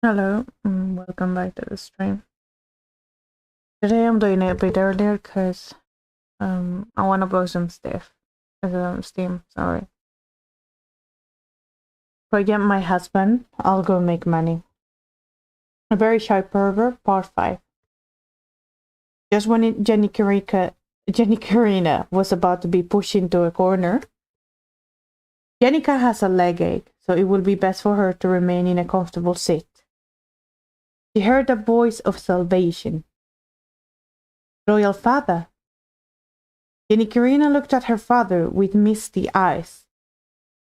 Hello, welcome back to the stream. Today I'm doing it a bit earlier because I want to blow some stuff. Steam, sorry. Forget my husband, I'll go make money. A very shy pervert, part 5. Just when Jenny Karina was about to be pushed into a corner, Jenica has a leg ache, so it will be best for her to remain in a comfortable seat. She heard a voice of salvation. Royal father. Jenny Karina looked at her father with misty eyes.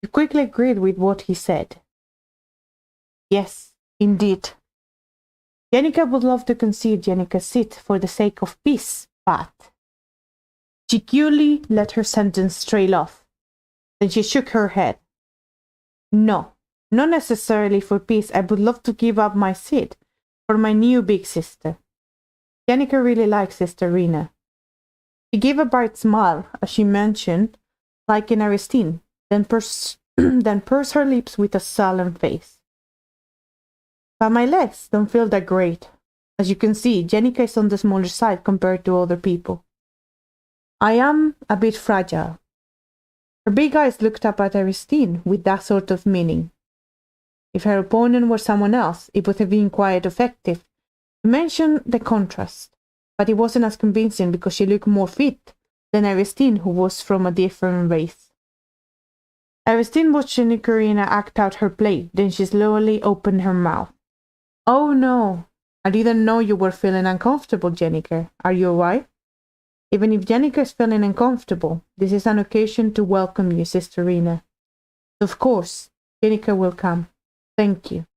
She quickly agreed with what he said. Yes, indeed. Jenica would love to concede Jenica's seat for the sake of peace, but... She coolly let her sentence trail off. Then she shook her head. No, not necessarily for peace. I would love to give up my seat for my new big sister. Jenica really likes Sister Rena. She gave a bright smile as she mentioned, like in Aristine, then pursed her lips with a sullen face. But my legs don't feel that great. As you can see, Jenica is on the smaller side compared to other people. I am a bit fragile. Her big eyes looked up at Aristine with that sort of meaning. If her opponent were someone else, it would have been quite effective to mention the contrast, but it wasn't as convincing because she looked more fit than Aristine, who was from a different race. Aristine watched Jenny Karina act out her play, then she slowly opened her mouth. Oh no, I didn't know you were feeling uncomfortable, Jenica. Are you alright? Even if Jenica is feeling uncomfortable, this is an occasion to welcome you, Sister Rena. Of course, Jenica will come. Thank you.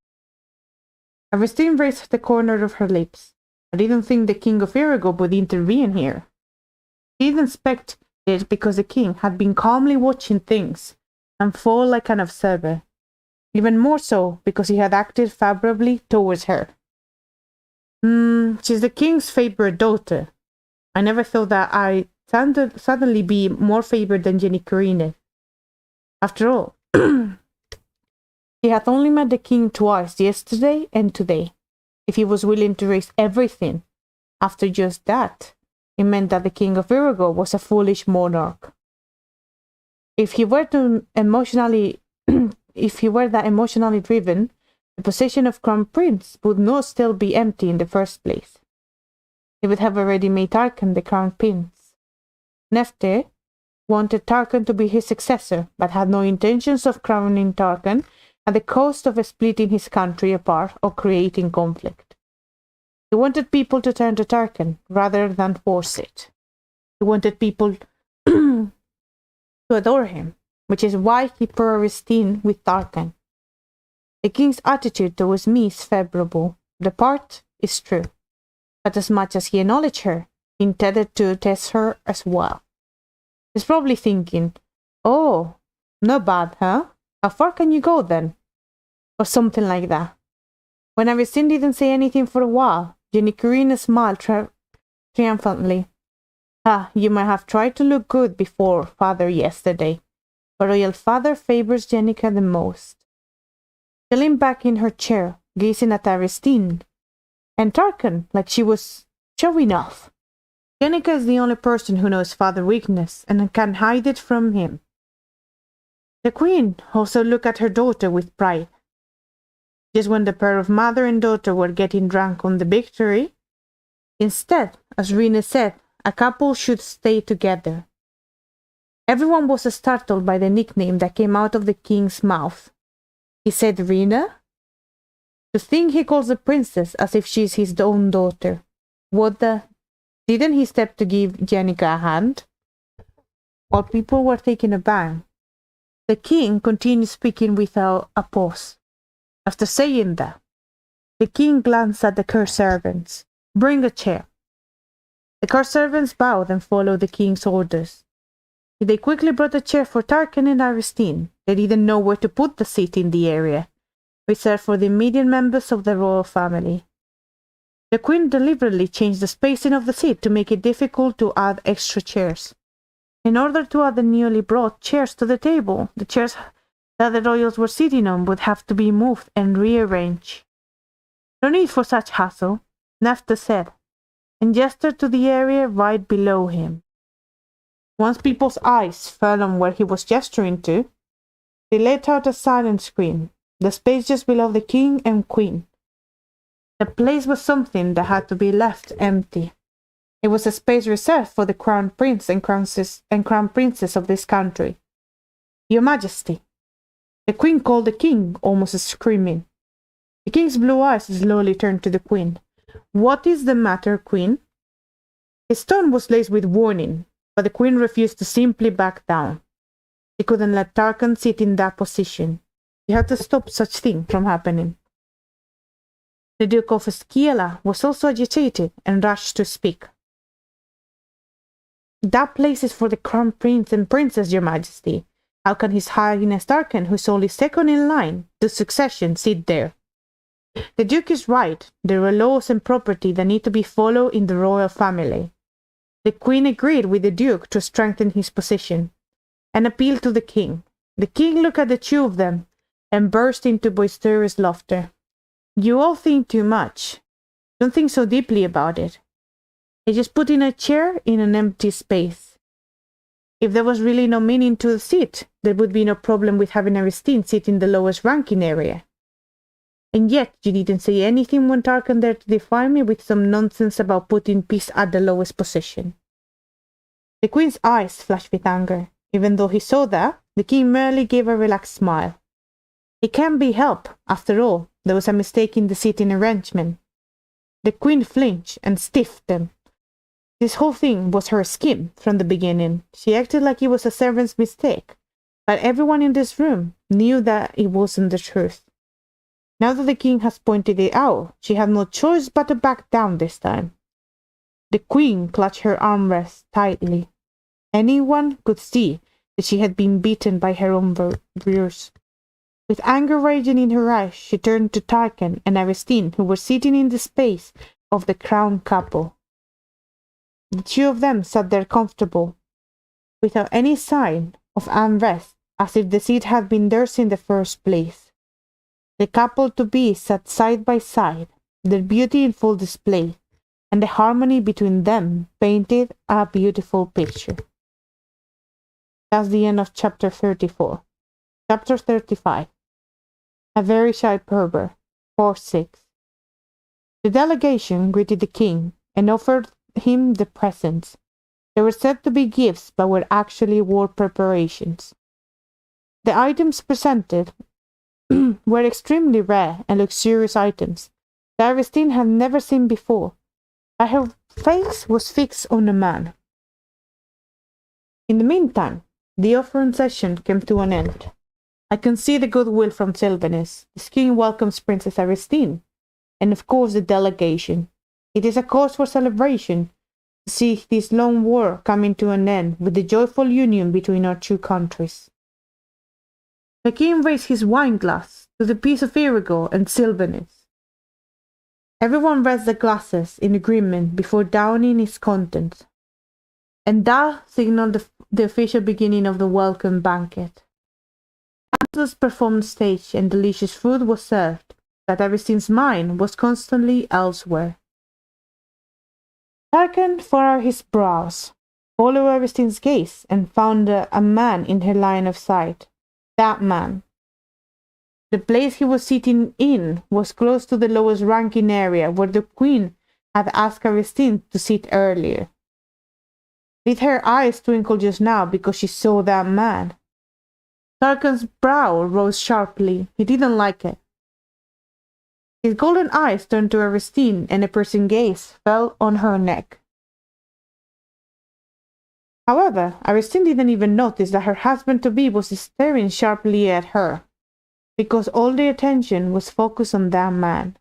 Aristine raised the corner of her lips. I didn't think the King of Arago would intervene here. She didn't expect it because the king had been calmly watching things unfold like an observer. Even more so because he had acted favorably towards her. She's the king's favorite daughter. I never thought that I'd suddenly be more favored than Jenny Karina. After all, she had only met the king twice, yesterday and today. If he was willing to risk everything after just that, it meant that the King of Arago was a foolish monarch. If he were that emotionally driven, the position of crown prince would not still be empty in the first place. He would have already made Tarkan the crown prince. Nephte wanted Tarkan to be his successor, but had no intentions of crowning Tarkan at the cost of splitting his country apart or creating conflict. He wanted people to turn to Tarkan rather than force it. He wanted people to adore him, which is why he put Aristine with Tarkan. The king's attitude towards me is favorable. The part is true. But as much as he acknowledged her, he intended to test her as well. He's probably thinking, oh, not bad, huh? How far can you go then? Or something like that. When Aristine didn't say anything for a while, Jenny Karina smiled triumphantly. You might have tried to look good before father yesterday, but royal father favors Jenica the most. She leaned back in her chair, gazing at Aristine and Tarkan like she was showing off. Jenica is the only person who knows father's weakness and can hide it from him. The queen also looked at her daughter with pride. Just when the pair of mother and daughter were getting drunk on the victory, instead, as Rena said, a couple should stay together. Everyone was startled by the nickname that came out of the king's mouth. He said Rena? To think he calls the princess as if she's his own daughter. What the... Didn't he step to give Jenica a hand? While people were taken aback, the king continued speaking without a pause. After saying that, the king glanced at the court servants. Bring a chair. The court servants bowed and followed the king's orders. They quickly brought a chair for Tarkan and Aristine. They didn't know where to put the seat in the area, reserved for the immediate members of the royal family. The queen deliberately changed the spacing of the seat to make it difficult to add extra chairs. In order to add the newly brought chairs to the table, the chairs that the royals were sitting on would have to be moved and rearranged. No need for such hassle, Nefta said, and gestured to the area right below him. Once people's eyes fell on where he was gesturing to, they let out a silent scream, the space just below the king and queen. The place was something that had to be left empty. It was a space reserved for the crown prince and crown princess of this country. Your Majesty. The queen called the king, almost screaming. The king's blue eyes slowly turned to the queen. What is the matter, queen? His tone was laced with warning, but the queen refused to simply back down. She couldn't let Tarkan sit in that position. She had to stop such thing from happening. The Duke of Esquiela was also agitated and rushed to speak. That place is for the crown prince and princess, your majesty. How can his highness Tarkan, who is only second in line to succession, sit there? The duke is right. There are laws and property that need to be followed in the royal family. The queen agreed with the duke to strengthen his position and appealed to the king. The king looked at the two of them and burst into boisterous laughter. You all think too much. Don't think so deeply about it. I just put in a chair in an empty space. If there was really no meaning to the seat, there would be no problem with having Aristine sit in the lowest ranking area. And yet you didn't say anything when Tarkan dared to defy me with some nonsense about putting peace at the lowest position. The queen's eyes flashed with anger. Even though he saw that, the king merely gave a relaxed smile. It can't be helped. After all, there was a mistake in the seating arrangement. The queen flinched and stiffed them. This whole thing was her scheme from the beginning. She acted like it was a servant's mistake, but everyone in this room knew that it wasn't the truth. Now that the king has pointed it out, she had no choice but to back down this time. The queen clutched her armrest tightly. Anyone could see that she had been beaten by her own warriors. With anger raging in her eyes, she turned to Tarkan and Aristine, who were sitting in the space of the crowned couple. The two of them sat there comfortable, without any sign of unrest, as if the seat had been theirs in the first place. The couple-to-be sat side by side, their beauty in full display, and the harmony between them painted a beautiful picture. That's the end of chapter 34. Chapter 35. A very shy Berber, 4-6. The delegation greeted the king and offered him the presents. They were said to be gifts, but were actually war preparations. The items presented were extremely rare and luxurious items that Aristine had never seen before, but her face was fixed on a man. In the meantime, the offering session came to an end. I can see the goodwill from Sylvanus. The king welcomes Princess Aristine, and of course the delegation. It is a cause for celebration to see this long war coming to an end with the joyful union between our two countries. The king raised his wine glass to the peace of Irigo and Sylvanus. Everyone raised their glasses in agreement before downing its contents, and that signaled the official beginning of the welcome banquet. Dances performed stage and delicious food was served, but Aristine's mind was constantly elsewhere. Tarkan furrowed his brows, followed Aristine's gaze, and found a man in her line of sight. That man. The place he was sitting in was close to the lowest ranking area where the queen had asked Aristine to sit earlier. Did her eyes twinkle just now because she saw that man? Tarkan's brow rose sharply. He didn't like it. His golden eyes turned to Aristine, and a piercing gaze fell on her neck. However, Aristine didn't even notice that her husband-to-be was staring sharply at her, because all the attention was focused on that man.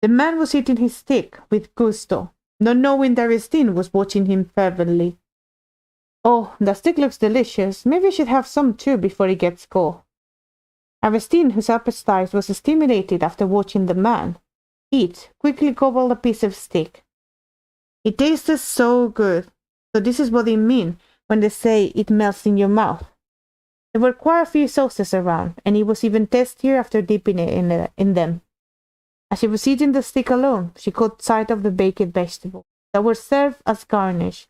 The man was eating his steak with gusto, not knowing that Aristine was watching him fervently. Oh, the steak looks delicious. Maybe I should have some too before it gets cold. Aristine, whose appetite was stimulated after watching the man eat, quickly gobbled a piece of steak. It tasted so good. So this is what they mean when they say it melts in your mouth. There were quite a few sauces around, and it was even tastier after dipping it in them. As she was eating the stick alone, she caught sight of the baked vegetables that were served as garnish.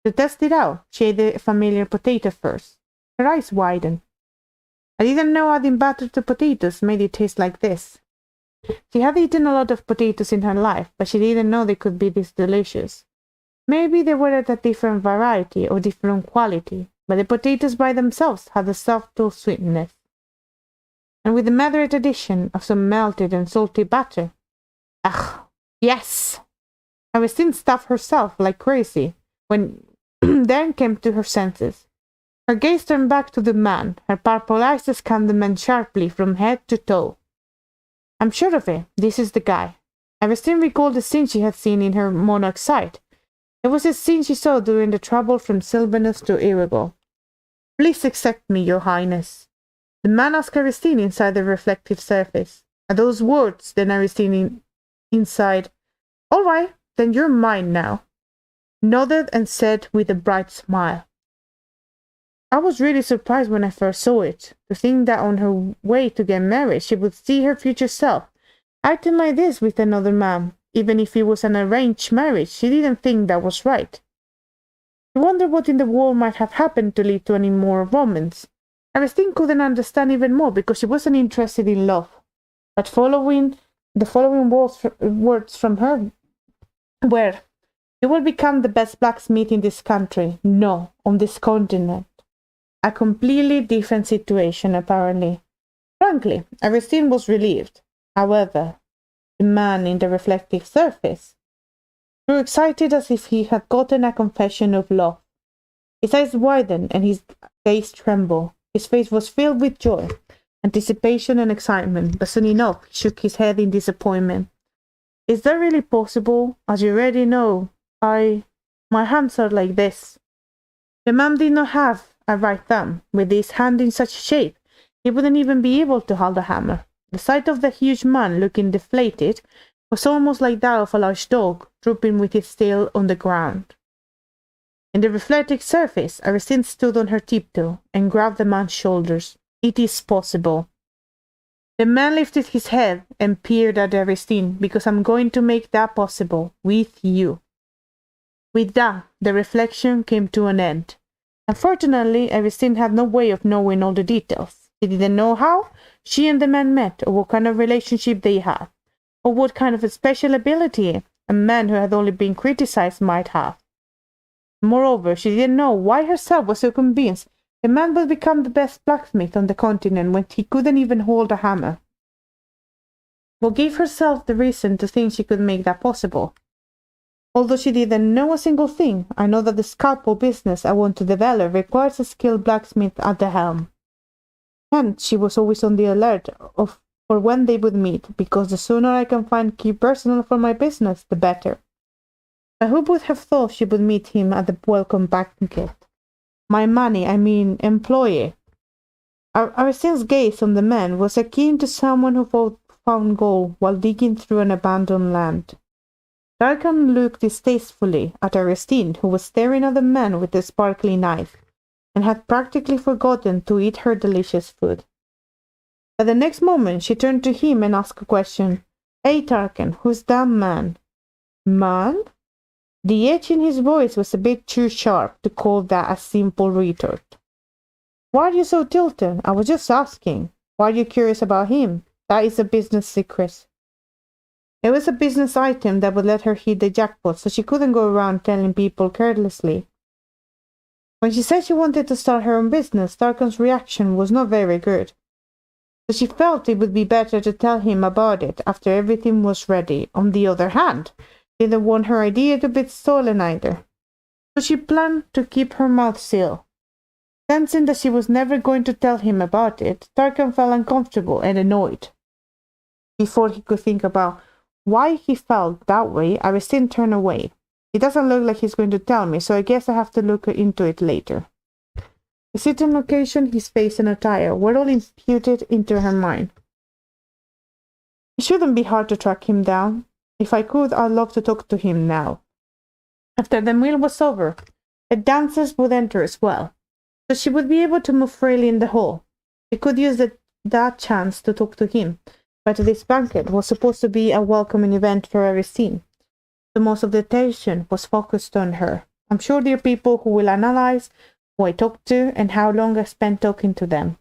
To test it out, she ate the familiar potato first. Her eyes widened. I didn't know adding butter to potatoes made it taste like this. She had eaten a lot of potatoes in her life, but she didn't know they could be this delicious. Maybe they were at a different variety or different quality, but the potatoes by themselves had a subtle sweetness. And with the moderate addition of some melted and salty butter. Ugh, yes! Aristine stuffed herself like crazy, when then came to her senses. Her gaze turned back to the man, her purple eyes scanned the man sharply from head to toe. I'm sure of it, this is the guy. Aristine recalled the scene she had seen in her Monarch sight. It was a scene she saw during the travel from Sylvanus to Irigo. Please accept me, your highness. The man asked Aristine inside the reflective surface. At those words, then Aristine inside, all right, then you're mine now, nodded and said with a bright smile. I was really surprised when I first saw it, to think that on her way to get married she would see her future self, acting like this with another man. Even if it was an arranged marriage, she didn't think that was right. She wondered what in the world might have happened to lead to any more romance. Aristine couldn't understand even more because she wasn't interested in love. But the following words from her were, you will become the best blacksmith in this country, no, on this continent. A completely different situation, apparently. Frankly, Aristine was relieved. However, the man in the reflective surface grew excited as if he had gotten a confession of love. His eyes widened and his gaze trembled. His face was filled with joy, anticipation and excitement, but soon enough he shook his head in disappointment. Is that really possible? As you already know, my hands are like this. The man did not have a right thumb. With his hand in such shape, he wouldn't even be able to hold a hammer. The sight of the huge man looking deflated was almost like that of a large dog, drooping with its tail on the ground. In the reflective surface, Aristine stood on her tiptoe and grabbed the man's shoulders. It is possible. The man lifted his head and peered at Aristine, because I'm going to make that possible, with you. With that, the reflection came to an end. Unfortunately, Aristine had no way of knowing all the details. She didn't know how she and the man met, or what kind of relationship they had, or what kind of a special ability a man who had only been criticized might have. Moreover, she didn't know why herself was so convinced the man would become the best blacksmith on the continent when he couldn't even hold a hammer. What gave herself the reason to think she could make that possible? Although she didn't know a single thing, I know that the scalpel business I want to develop requires a skilled blacksmith at the helm. Hence, she was always on the alert for when they would meet, because the sooner I can find key personnel for my business, the better. But who would have thought she would meet him at the welcome banquet? My employee. Aristine's gaze on the man was akin to someone who found gold while digging through an abandoned land. Darkham looked distastefully at Aristine, who was staring at the man with the sparkling knife, and had practically forgotten to eat her delicious food. But the next moment she turned to him and asked a question. Hey, Tarkan, who's that man? Man? The edge in his voice was a bit too sharp to call that a simple retort. Why are you so tilted? I was just asking. Why are you curious about him? That is a business secret. It was a business item that would let her hit the jackpot, so she couldn't go around telling people carelessly. When she said she wanted to start her own business, Tarkan's reaction was not very good. So she felt it would be better to tell him about it after everything was ready. On the other hand, she didn't want her idea to be stolen either. So she planned to keep her mouth sealed. Sensing that she was never going to tell him about it, Tarkan felt uncomfortable and annoyed. Before he could think about why he felt that way, Aristine turned away. It doesn't look like he's going to tell me, so I guess I have to look into it later. The certain location, his face and attire were all imputed into her mind. It shouldn't be hard to track him down. If I could, I'd love to talk to him now. After the meal was over, the dancers would enter as well. so she would be able to move freely in the hall. She could use that chance to talk to him, but this banquet was supposed to be a welcoming event for Aristine, so most of the attention was focused on her. I'm sure there are people who will analyze who I talked to and how long I spent talking to them.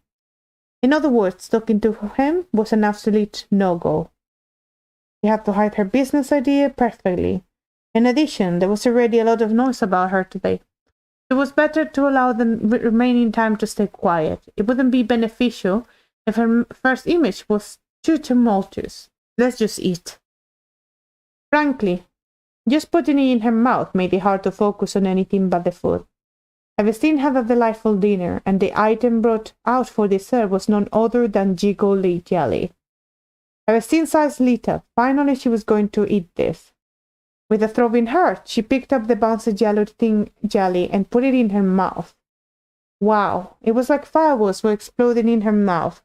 In other words, talking to him was an absolute no-go. She had to hide her business idea perfectly. In addition, there was already a lot of noise about her today. It was better to allow the remaining time to stay quiet. It wouldn't be beneficial if her first image was too tumultuous. Let's just eat. Frankly, just putting it in her mouth made it hard to focus on anything but the food. Aristine had a delightful dinner, and the item brought out for dessert was none other than jiggly jelly. Aristine's eyes lit up. Finally, she was going to eat this. With a throbbing heart, she picked up the bouncy gelatin jelly and put it in her mouth. Wow, it was like fireworks were exploding in her mouth.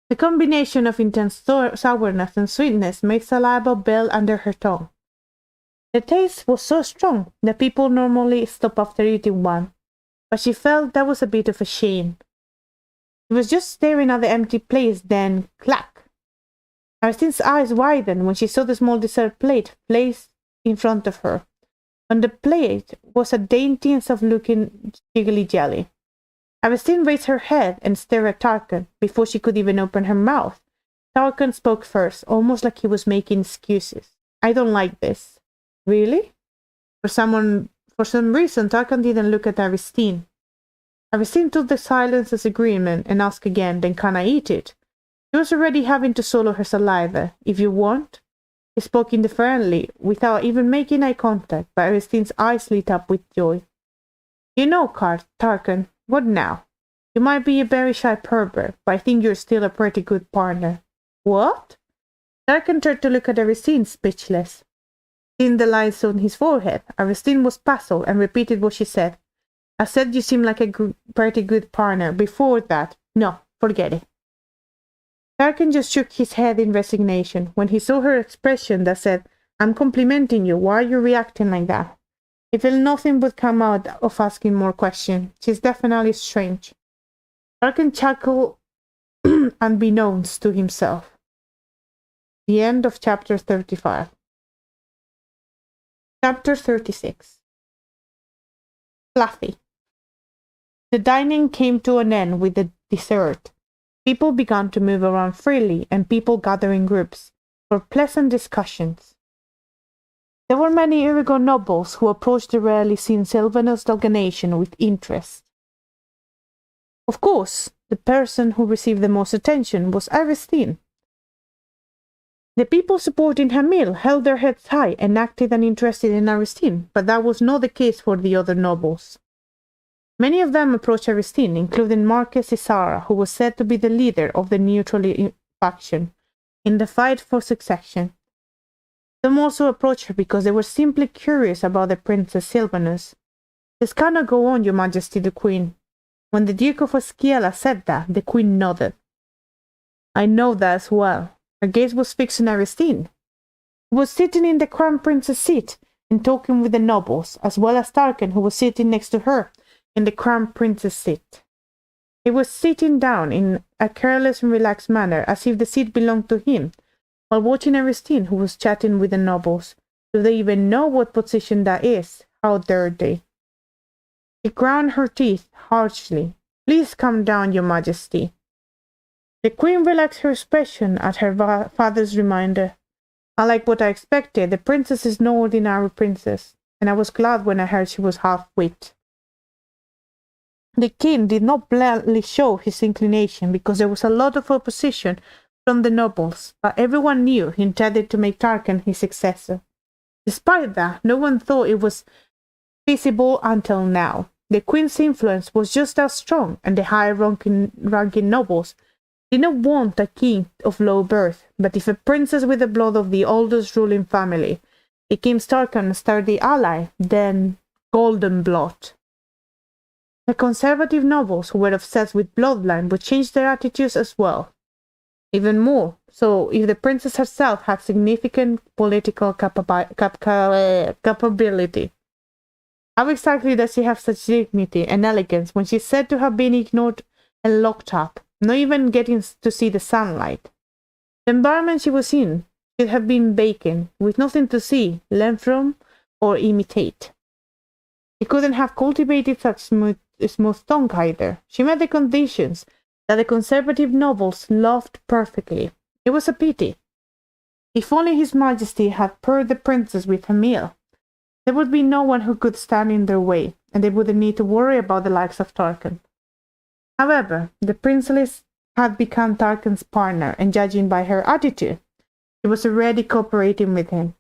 The combination of intense sourness and sweetness made saliva bell under her tongue. The taste was so strong that people normally stop after eating one, but she felt that was a bit of a shame. She was just staring at the empty place, then clack! Aristine's eyes widened when she saw the small dessert plate placed in front of her. On the plate was a dainty and soft-looking jiggly jelly. Aristine raised her head and stared at Tarkan before she could even open her mouth. Tarkan spoke first, almost like he was making excuses. I don't like this. Really? For some reason, Tarkan didn't look at Aristine. Aristine took the silence as agreement and asked again, then can I eat it? She was already having to swallow her saliva. If you want. He spoke indifferently, without even making eye contact, but Aristine's eyes lit up with joy. You know, Tarkan, what now? You might be a very shy pervert, but I think you're still a pretty good partner. What? Tarkan turned to look at Aristine, speechless. Seeing the lines on his forehead, Aristine was puzzled and repeated what she said. I said you seem like a pretty good partner. Before that, no, forget it. Tarkan just shook his head in resignation when he saw her expression that said, I'm complimenting you, why are you reacting like that? He felt nothing would come out of asking more questions. She's definitely strange. Tarkan chuckled unbeknownst to himself. The end of chapter 35. Chapter 36. Fluffy. The dining came to an end with the dessert. People began to move around freely, and people gathered in groups for pleasant discussions. There were many Aragon nobles who approached the rarely seen Sylvanus Dalganation with interest. Of course, the person who received the most attention was Aristine. The people supporting her meal held their heads high and acted uninterested in Aristine, but that was not the case for the other nobles. Many of them approached Aristine, including Marquess Isara, who was said to be the leader of the neutral faction in the fight for succession. Some also approached her because they were simply curious about the Princess Sylvanus. This cannot go on, Your Majesty the Queen. When the Duke of Asciela said that, the Queen nodded. I know that as well. Her gaze was fixed on Aristine, who was sitting in the Crown Prince's seat and talking with the nobles, as well as Tarkan, who was sitting next to her in the Crown Prince's seat. He was sitting down in a careless and relaxed manner, as if the seat belonged to him, while watching Aristine, who was chatting with the nobles. Do they even know what position that is? How dare they? She ground her teeth harshly. Please calm down, Your Majesty. The Queen relaxed her expression at her father's reminder. Unlike what I expected, the princess is no ordinary princess, and I was glad when I heard she was half-wit. The king did not bluntly show his inclination because there was a lot of opposition from the nobles, but everyone knew he intended to make Tarkan his successor. Despite that, no one thought it was feasible until now. The queen's influence was just as strong, and the high-ranking nobles did not want a king of low birth, but if a princess with the blood of the oldest ruling family became Tarkan's sturdy ally, then golden blood. The conservative nobles who were obsessed with bloodline would change their attitudes as well. Even more so if the princess herself had significant political capability. How exactly does she have such dignity and elegance when she's said to have been ignored and locked up, not even getting to see the sunlight? The environment she was in should have been vacant, with nothing to see, learn from, or imitate. She couldn't have cultivated such smooth tongue either. She met the conditions that the conservative nobles loved perfectly. It was a pity. If only His Majesty had paired the princess with a meal, there would be no one who could stand in their way, and they wouldn't need to worry about the likes of Tarkan. However, the princess had become Tarkan's partner, and judging by her attitude, she was already cooperating with him.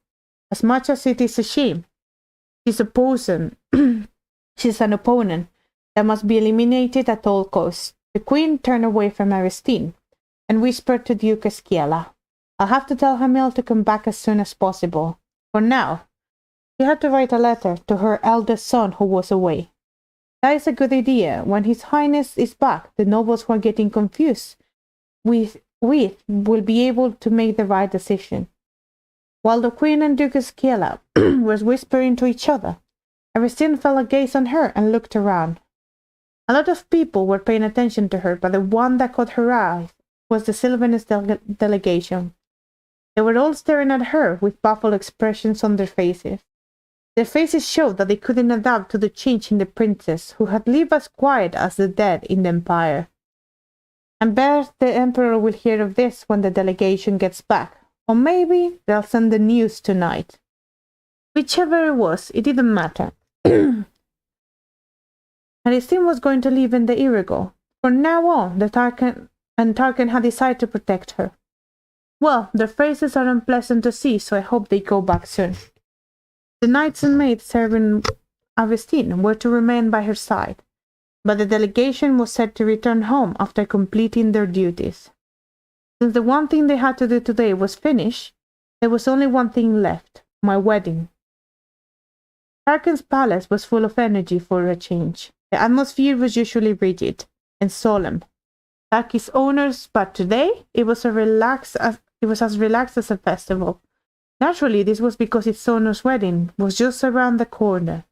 As much as it is a shame, she's an opponent that must be eliminated at all costs. The queen turned away from Aristine and whispered to Duke Esquiela, "I'll have to tell Hamil to come back as soon as possible. For now, she had to write a letter to her eldest son who was away. That is a good idea. When His Highness is back, the nobles who are getting confused with will be able to make the right decision." While the queen and Duke Esquiela were whispering to each other, Aristine fell a gaze on her and looked around. A lot of people were paying attention to her, but the one that caught her eye was the Sylvanus delegation. They were all staring at her with baffled expressions on their faces. Their faces showed that they couldn't adapt to the change in the princess, who had lived as quiet as the dead in the empire. "I bet the emperor will hear of this when the delegation gets back, or maybe they'll send the news tonight." Whichever it was, it didn't matter. Aristine was going to live in the Irigo. From now on, Tarkan had decided to protect her. Well, their faces are unpleasant to see, so I hope they go back soon. The knights and maids serving Aristine were to remain by her side, but the delegation was set to return home after completing their duties. Since the one thing they had to do today was finished, there was only one thing left: my wedding. Tarkan's palace was full of energy for a change. The atmosphere was usually rigid and solemn, like its owners, but today it was as relaxed as a festival. Naturally, this was because its owner's wedding was just around the corner.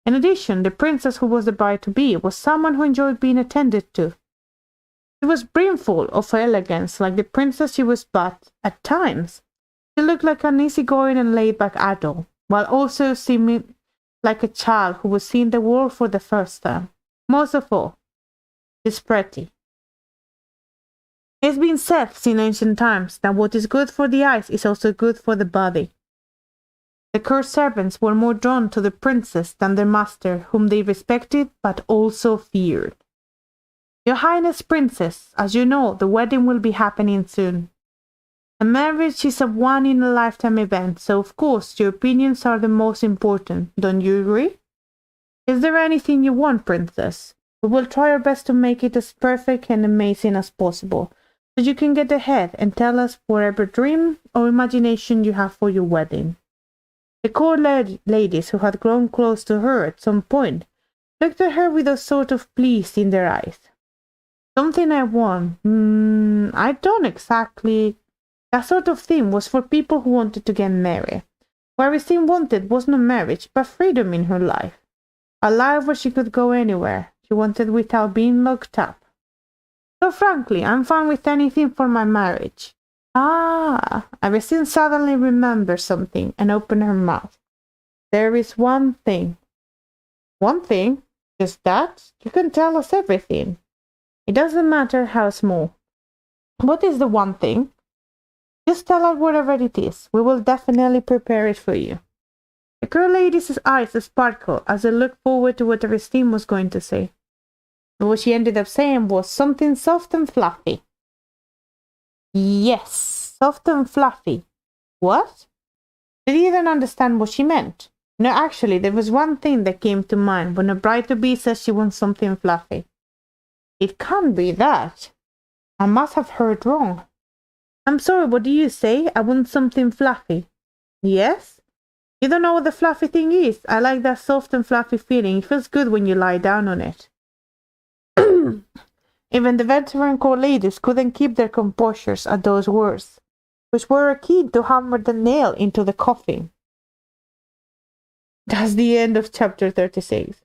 In addition, the princess who was the bride-to-be was someone who enjoyed being attended to. She was brimful of elegance, like the princess she was, but at times she looked like an easygoing and laid-back adult, while also seeming like a child who was seeing the world for the first time. Most of all, she's pretty. It's been said since ancient times that what is good for the eyes is also good for the body. The court servants were more drawn to the princess than their master, whom they respected but also feared. "Your Highness Princess, as you know, the wedding will be happening soon. A marriage is a one-in-a-lifetime event, so of course your opinions are the most important, don't you agree? Is there anything you want, Princess? We will try our best to make it as perfect and amazing as possible, so you can get ahead and tell us whatever dream or imagination you have for your wedding." The court ladies, who had grown close to her at some point, looked at her with a sort of pleased in their eyes. "Something I want? I don't exactly. That sort of thing was for people who wanted to get married. What Aristine wanted was not marriage, but freedom in her life. A life where she could go anywhere she wanted without being locked up. So frankly, I'm fine with anything for my marriage." Aristine suddenly remembered something and opened her mouth. "There is one thing." "One thing? Just that? You can tell us everything. It doesn't matter how small." "What is the one thing?" "Just tell us whatever it is. We will definitely prepare it for you." The girl lady's eyes sparkled as they looked forward to what Aristine was going to say. And what she ended up saying was something soft and fluffy. Yes, soft and fluffy. What? They didn't understand what she meant. No, actually, there was one thing that came to mind when a bride-to-be says she wants something fluffy. It can't be that. I must have heard wrong. "I'm sorry, what do you say? I want something fluffy." "Yes? You don't know what the fluffy thing is? I like that soft and fluffy feeling. It feels good when you lie down on it." Even the veteran court ladies couldn't keep their composures at those words, which were akin to hammer the nail into the coffin. That's the end of chapter 36.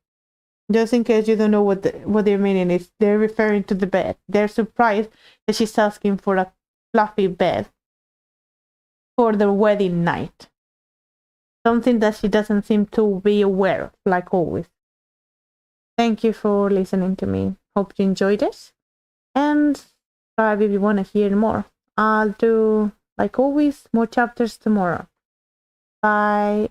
Just in case you don't know what their meaning is, they're referring to the bed. They're surprised that she's asking for a fluffy bed for the wedding night. Something that she doesn't seem to be aware of, like always. Thank you for listening to me. Hope you enjoyed this. And subscribe if you want to hear more. I'll do, like always, more chapters tomorrow. Bye.